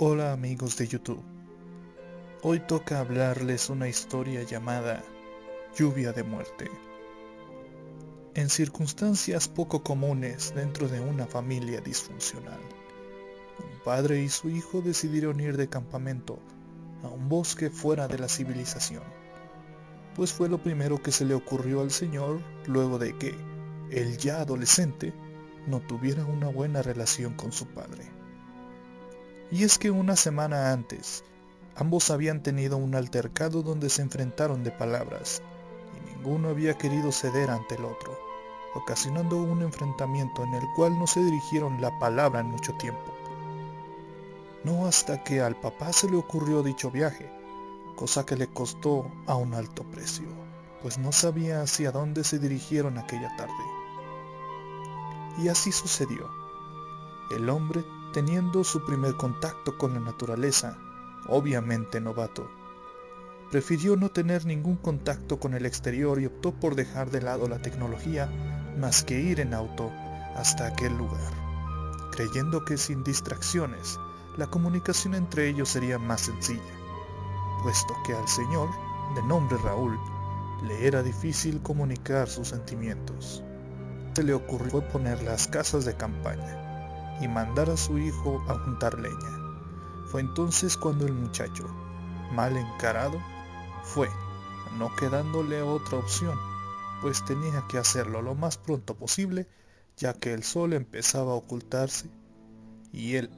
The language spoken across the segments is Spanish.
Hola amigos de YouTube, hoy toca hablarles una historia llamada Lluvia de Muerte. En circunstancias poco comunes dentro de una familia disfuncional, un padre y su hijo decidieron ir de campamento a un bosque fuera de la civilización, pues fue lo primero que se le ocurrió al señor luego de que, él ya adolescente, no tuviera una buena relación con su padre. Y es que una semana antes, ambos habían tenido un altercado donde se enfrentaron de palabras, y ninguno había querido ceder ante el otro, ocasionando un enfrentamiento en el cual no se dirigieron la palabra en mucho tiempo. No hasta que al papá se le ocurrió dicho viaje, cosa que le costó a un alto precio, pues no sabía hacia dónde se dirigieron aquella tarde. Y así sucedió. El hombre, teniendo su primer contacto con la naturaleza, obviamente novato, prefirió no tener ningún contacto con el exterior y optó por dejar de lado la tecnología más que ir en auto hasta aquel lugar, creyendo que sin distracciones la comunicación entre ellos sería más sencilla, puesto que al señor, de nombre Raúl, le era difícil comunicar sus sentimientos. Se le ocurrió poner las casas de campaña y mandar a su hijo a juntar leña. Fue entonces cuando el muchacho, mal encarado, fue, no quedándole otra opción, pues tenía que hacerlo lo más pronto posible, ya que el sol empezaba a ocultarse, y él,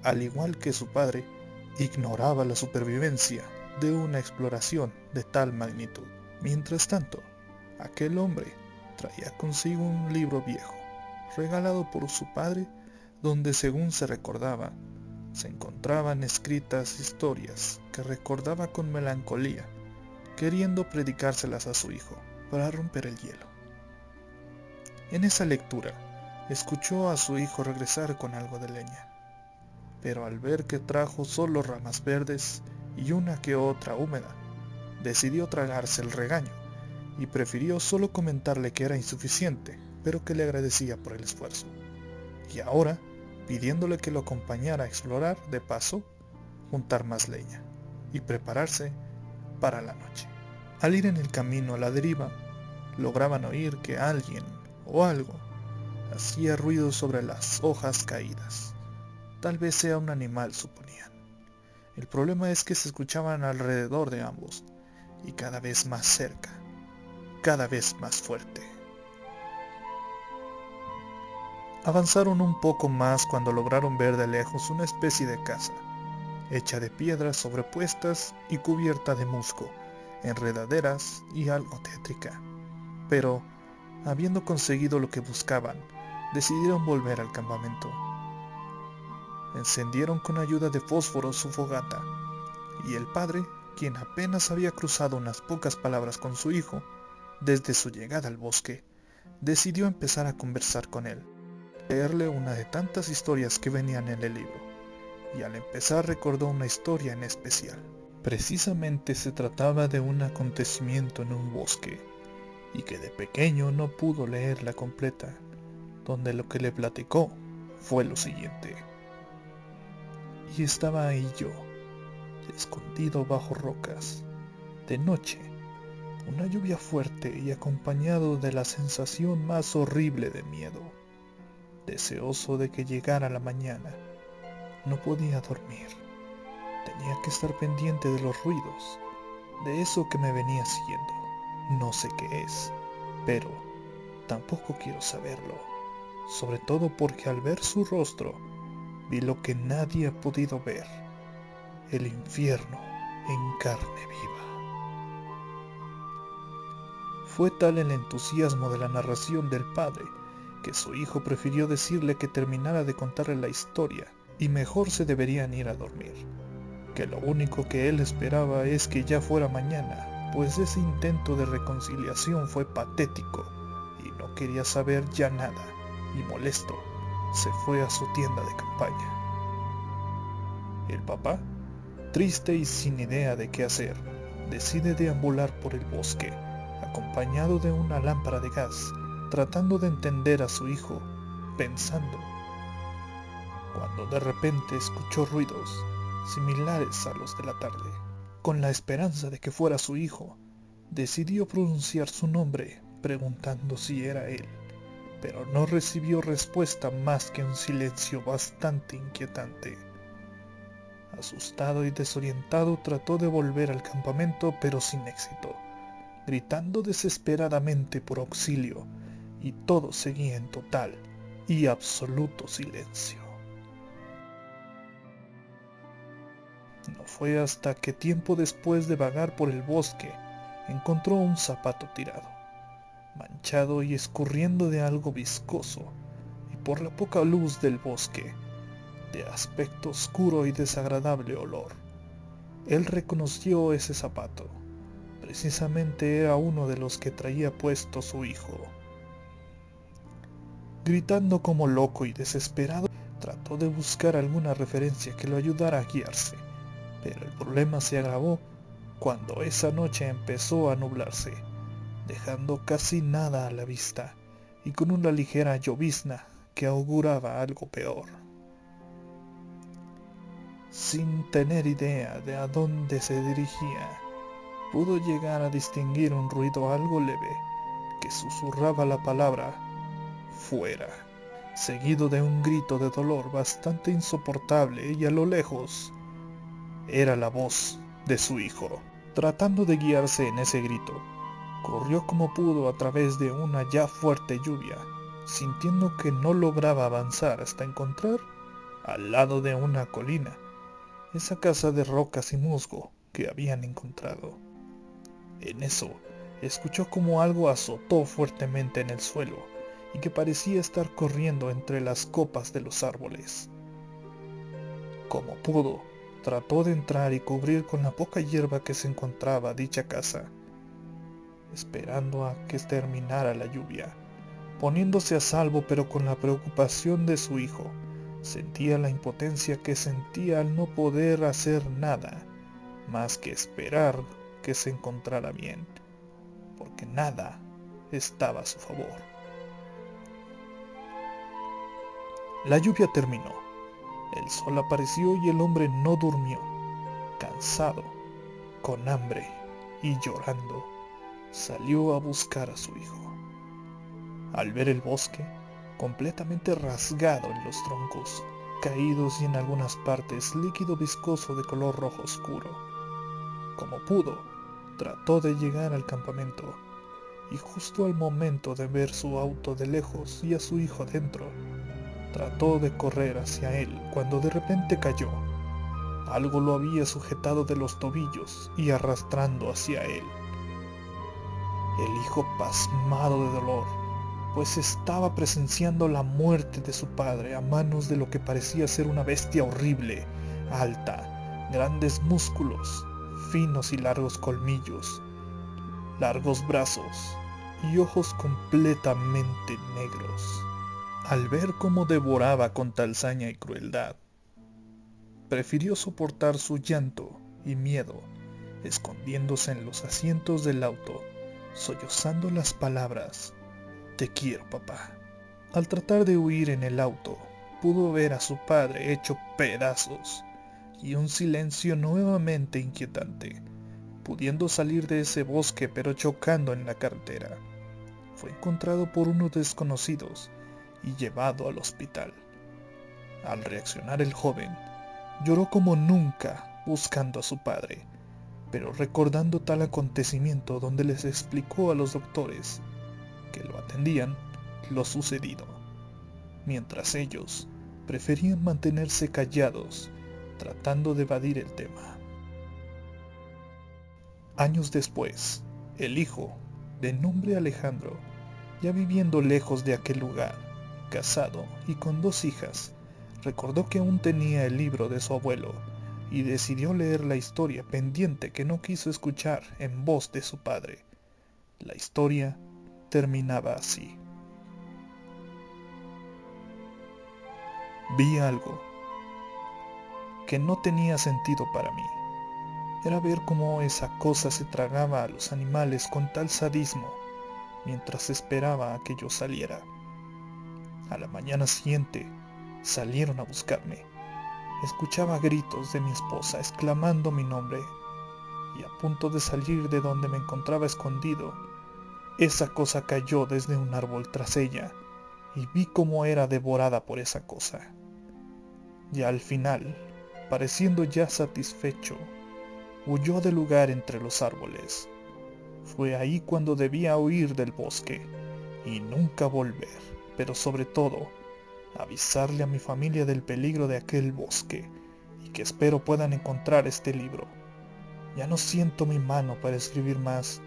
al igual que su padre, ignoraba la supervivencia de una exploración de tal magnitud. Mientras tanto, aquel hombre traía consigo un libro viejo, regalado por su padre, donde según se recordaba, se encontraban escritas historias que recordaba con melancolía, queriendo predicárselas a su hijo para romper el hielo. En esa lectura, escuchó a su hijo regresar con algo de leña, pero al ver que trajo solo ramas verdes y una que otra húmeda, decidió tragarse el regaño y prefirió solo comentarle que era insuficiente, pero que le agradecía por el esfuerzo. Y ahora, pidiéndole que lo acompañara a explorar, de paso, juntar más leña y prepararse para la noche. Al ir en el camino a la deriva, lograban oír que alguien o algo hacía ruido sobre las hojas caídas. Tal vez sea un animal, suponían. El problema es que se escuchaban alrededor de ambos, y cada vez más cerca, cada vez más fuerte. Avanzaron un poco más cuando lograron ver de lejos una especie de casa, hecha de piedras sobrepuestas y cubierta de musgo, enredaderas y algo tétrica. Pero, habiendo conseguido lo que buscaban, decidieron volver al campamento. Encendieron con ayuda de fósforo su fogata, y el padre, quien apenas había cruzado unas pocas palabras con su hijo, desde su llegada al bosque, decidió empezar a conversar con él, leerle una de tantas historias que venían en el libro, y al empezar recordó una historia en especial. Precisamente se trataba de un acontecimiento en un bosque, y que de pequeño no pudo leerla completa, donde lo que le platicó fue lo siguiente. Y estaba ahí yo, escondido bajo rocas, de noche, una lluvia fuerte y acompañado de la sensación más horrible de miedo, deseoso de que llegara la mañana. No podía dormir, tenía que estar pendiente de los ruidos, de eso que me venía siguiendo. No sé qué es, pero tampoco quiero saberlo, sobre todo porque al ver su rostro, vi lo que nadie ha podido ver, el infierno en carne viva. Fue tal el entusiasmo de la narración del padre, que su hijo prefirió decirle que terminara de contarle la historia y mejor se deberían ir a dormir, que lo único que él esperaba es que ya fuera mañana, pues ese intento de reconciliación fue patético y no quería saber ya nada, y molesto, se fue a su tienda de campaña. El papá, triste y sin idea de qué hacer, decide deambular por el bosque, acompañado de una lámpara de gas, tratando de entender a su hijo, pensando, cuando de repente escuchó ruidos similares a los de la tarde. Con la esperanza de que fuera su hijo, decidió pronunciar su nombre preguntando si era él, pero no recibió respuesta más que un silencio bastante inquietante. Asustado y desorientado, trató de volver al campamento, pero sin éxito, gritando desesperadamente por auxilio, y todo seguía en total y absoluto silencio. No fue hasta que tiempo después de vagar por el bosque, encontró un zapato tirado, manchado y escurriendo de algo viscoso, y por la poca luz del bosque, de aspecto oscuro y desagradable olor, él reconoció ese zapato. Precisamente era uno de los que traía puesto su hijo. Gritando como loco y desesperado, trató de buscar alguna referencia que lo ayudara a guiarse, pero el problema se agravó cuando esa noche empezó a nublarse, dejando casi nada a la vista y con una ligera llovizna que auguraba algo peor. Sin tener idea de a dónde se dirigía, pudo llegar a distinguir un ruido algo leve que susurraba la palabra fuera, seguido de un grito de dolor bastante insoportable, y a lo lejos era la voz de su hijo. Tratando de guiarse en ese grito, corrió como pudo a través de una ya fuerte lluvia, sintiendo que no lograba avanzar hasta encontrar, al lado de una colina, esa casa de rocas y musgo que habían encontrado. En eso, escuchó como algo azotó fuertemente en el suelo y que parecía estar corriendo entre las copas de los árboles. Como pudo, trató de entrar y cubrir con la poca hierba que se encontraba dicha casa, esperando a que terminara la lluvia, poniéndose a salvo, pero con la preocupación de su hijo. Sentía la impotencia que sentía al no poder hacer nada más que esperar que se encontrara bien, porque nada estaba a su favor. La lluvia terminó, el sol apareció y el hombre no durmió. Cansado, con hambre y llorando, salió a buscar a su hijo. Al ver el bosque, completamente rasgado en los troncos, caídos y en algunas partes líquido viscoso de color rojo oscuro, como pudo, trató de llegar al campamento, y justo al momento de ver su auto de lejos y a su hijo dentro, trató de correr hacia él cuando de repente cayó. Algo lo había sujetado de los tobillos y arrastrando hacia él. El hijo, pasmado de dolor, pues estaba presenciando la muerte de su padre a manos de lo que parecía ser una bestia horrible, alta, grandes músculos, finos y largos colmillos, largos brazos y ojos completamente negros. Al ver cómo devoraba con tal saña y crueldad, prefirió soportar su llanto y miedo, escondiéndose en los asientos del auto, sollozando las palabras "Te quiero, papá". Al tratar de huir en el auto, pudo ver a su padre hecho pedazos y un silencio nuevamente inquietante, pudiendo salir de ese bosque pero chocando en la carretera. Fue encontrado por unos desconocidos y llevado al hospital. Al reaccionar el joven, lloró como nunca buscando a su padre, pero recordando tal acontecimiento donde les explicó a los doctores que lo atendían lo sucedido, mientras ellos preferían mantenerse callados, tratando de evadir el tema. Años después, el hijo, de nombre Alejandro, ya viviendo lejos de aquel lugar, casado y con 2 hijas, recordó que aún tenía el libro de su abuelo y decidió leer la historia pendiente que no quiso escuchar en voz de su padre. La historia terminaba así. Vi algo que no tenía sentido para mí. Era ver cómo esa cosa se tragaba a los animales con tal sadismo mientras esperaba a que yo saliera. A la mañana siguiente salieron a buscarme. Escuchaba gritos de mi esposa exclamando mi nombre, y a punto de salir de donde me encontraba escondido, esa cosa cayó desde un árbol tras ella, y vi cómo era devorada por esa cosa. Y al final, pareciendo ya satisfecho, huyó del lugar entre los árboles. Fue ahí cuando debía huir del bosque y nunca volver, pero sobre todo, avisarle a mi familia del peligro de aquel bosque y que espero puedan encontrar este libro. Ya no siento mi mano para escribir más.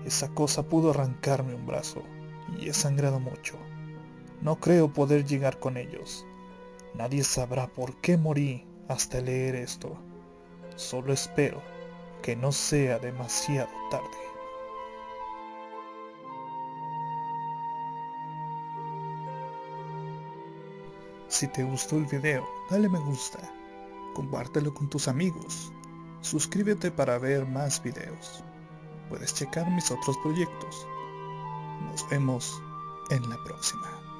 Esa cosa pudo arrancarme un brazo y he sangrado mucho. No creo poder llegar con ellos. Nadie sabrá por qué morí hasta leer esto. Solo espero que no sea demasiado tarde. Si te gustó el video, dale me gusta, compártelo con tus amigos, suscríbete para ver más videos. Puedes checar mis otros proyectos. Nos vemos en la próxima.